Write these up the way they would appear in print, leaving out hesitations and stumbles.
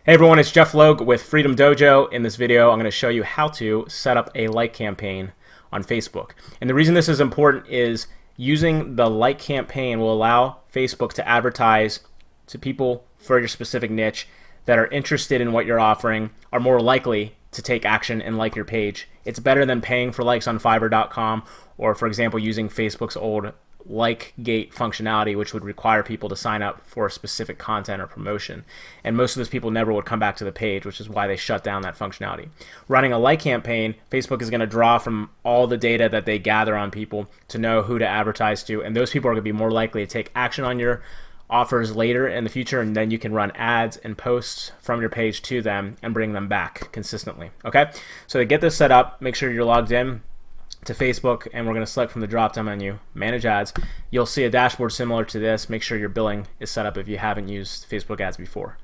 Hey everyone, it's Jeff Logue with Freedom Dojo. In this video, I'm going to show you how to set up a like campaign on Facebook. And the reason this is important is using the like campaign will allow Facebook to advertise to people for your specific niche that are interested in what you're offering, are more likely to take action and like your page. It's better than paying for likes on Fiverr.com or, for example, using Facebook's old like gate functionality, which would require people to sign up for specific content or promotion. And most of those people never would come back to the page, which is why they shut down that functionality. Running a like campaign, Facebook is going to draw from all the data that they gather on people to know who to advertise to, and those people are going to be more likely to take action on your offers later in the future, and then you can run ads and posts from your page to them and bring them back consistently. Okay, so to get this set up, make sure you're logged in to Facebook, and we're going to select from the drop down menu manage ads. You'll see a dashboard similar to this. Make sure your billing is set up if you haven't used Facebook ads before,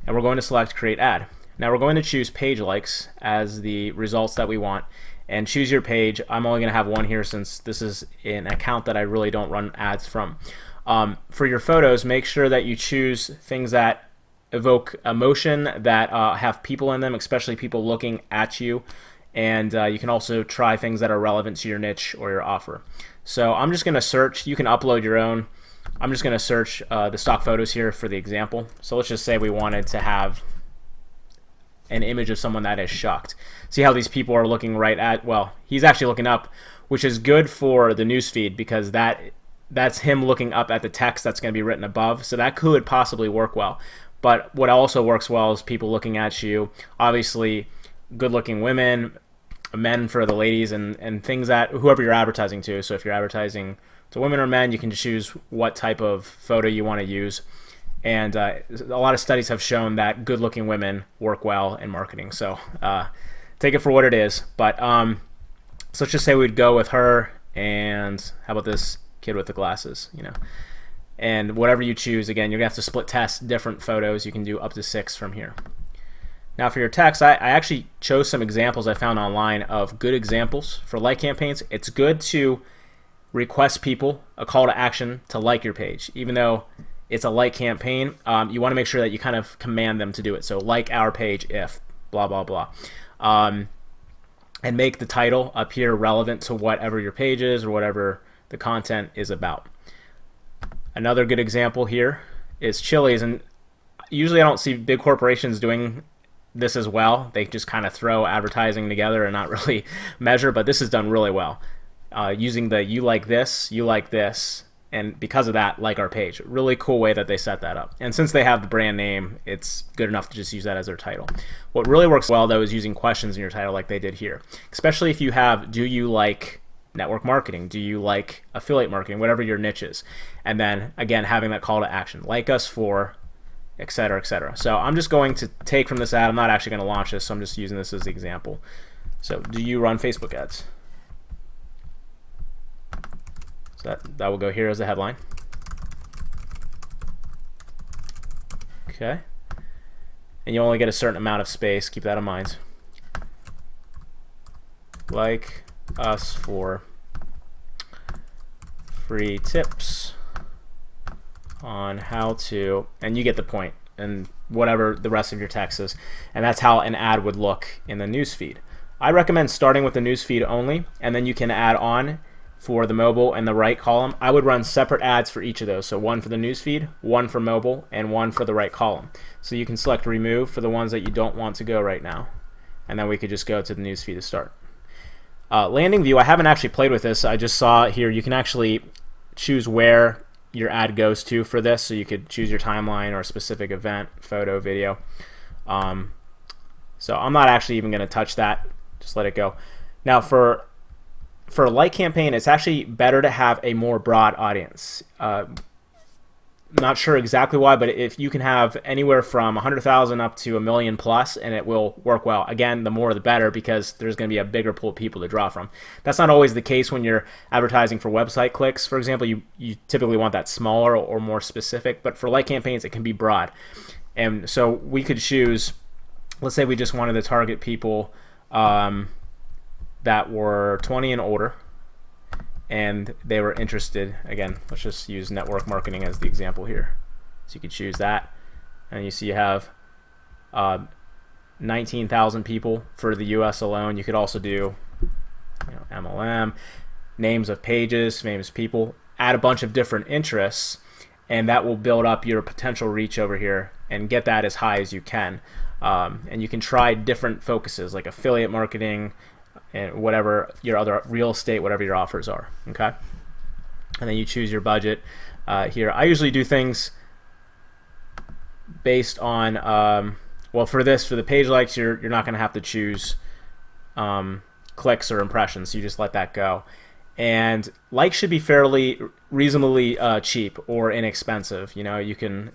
and we're going to select create ad. Now we're going to choose page likes as the results that we want, and choose your page. I'm only going to have one here since this is an account that I really don't run ads from. For your photos, make sure that you choose things that evoke emotion, that have people in them, especially people looking at you. And you can also try things that are relevant to your niche or your offer. So I'm just going to search. You can upload your own. I'm just going to search the stock photos here for the example. So let's just say we wanted to have an image of someone that is shocked. See how these people are looking right at, well, he's actually looking up, which is good for the newsfeed because that's him looking up at the text that's going to be written above. So that could possibly work well. But what also works well is people looking at you. Obviously, good-looking women, men for the ladies, and things that whoever you're advertising to. So if you're advertising to women or men, you can choose what type of photo you want to use. And a lot of studies have shown that good-looking women work well in marketing. So take it for what it is. But so let's just say we'd go with her, and how about this kid with the glasses? And whatever you choose, again, you're gonna have to split test different photos. You can do up to 6 from here. Now for your text, I actually chose some examples I found online of good examples for like campaigns. It's good to request people a call to action to like your page. Even though it's a like campaign, you want to make sure that you kind of command them to do it. So like our page if blah, blah, blah. And make the title appear relevant to whatever your page is or whatever the content is about. Another good example here is Chili's, and usually I don't see big corporations doing this as well. They just kind of throw advertising together and not really measure, but this is done really well. Using the you like this, and because of that, like our page. Really cool way that they set that up. And since they have the brand name, it's good enough to just use that as their title. What really works well though is using questions in your title like they did here. Especially if you have, do you like network marketing? Do you like affiliate marketing? Whatever your niche is. And then again, having that call to action. Like us for etc., etc. So I'm just going to take from this ad. I'm not actually going to launch this, so I'm just using this as the example. So do you run Facebook ads? So that will go here as the headline. Okay. And you only get a certain amount of space. Keep that in mind. Like us for free tips on how to, and you get the point, and whatever the rest of your text is. And that's how an ad would look in the newsfeed. I recommend starting with the newsfeed only, and then you can add on for the mobile and the right column. I would run separate ads for each of those. So one for the newsfeed, one for mobile, and one for the right column. So you can select remove for the ones that you don't want to go right now. And then we could just go to the newsfeed to start. Landing view, I haven't actually played with this. I just saw here you can actually choose where your ad goes to for this, so you could choose your timeline or a specific event, photo, video. So I'm not actually even going to touch that. Just let it go. Now for a like campaign, it's actually better to have a more broad audience. Not sure exactly why, but if you can have anywhere from 100,000 up to 1 million plus, and it will work well. Again, the more the better, because there's going to be a bigger pool of people to draw from. That's not always the case when you're advertising for website clicks. For example, you typically want that smaller or more specific, but for like campaigns, it can be broad. And so we could choose, let's say we just wanted to target people that were 20 and older, and they were interested. Again, let's just use network marketing as the example here. So you could choose that, and you see you have 19,000 people for the US alone. You could also do MLM, names of pages, names of people, add a bunch of different interests, and that will build up your potential reach over here and get that as high as you can. And you can try different focuses like affiliate marketing and whatever your other real estate, whatever your offers are. Okay, and then you choose your budget here. I usually do things based on well, for the page likes, you're not going to have to choose clicks or impressions, so you just let that go. And likes should be fairly reasonably cheap or inexpensive. You can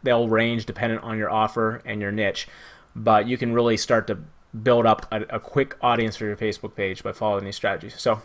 they'll range dependent on your offer and your niche, but you can really start to build up a quick audience for your Facebook page by following these strategies. So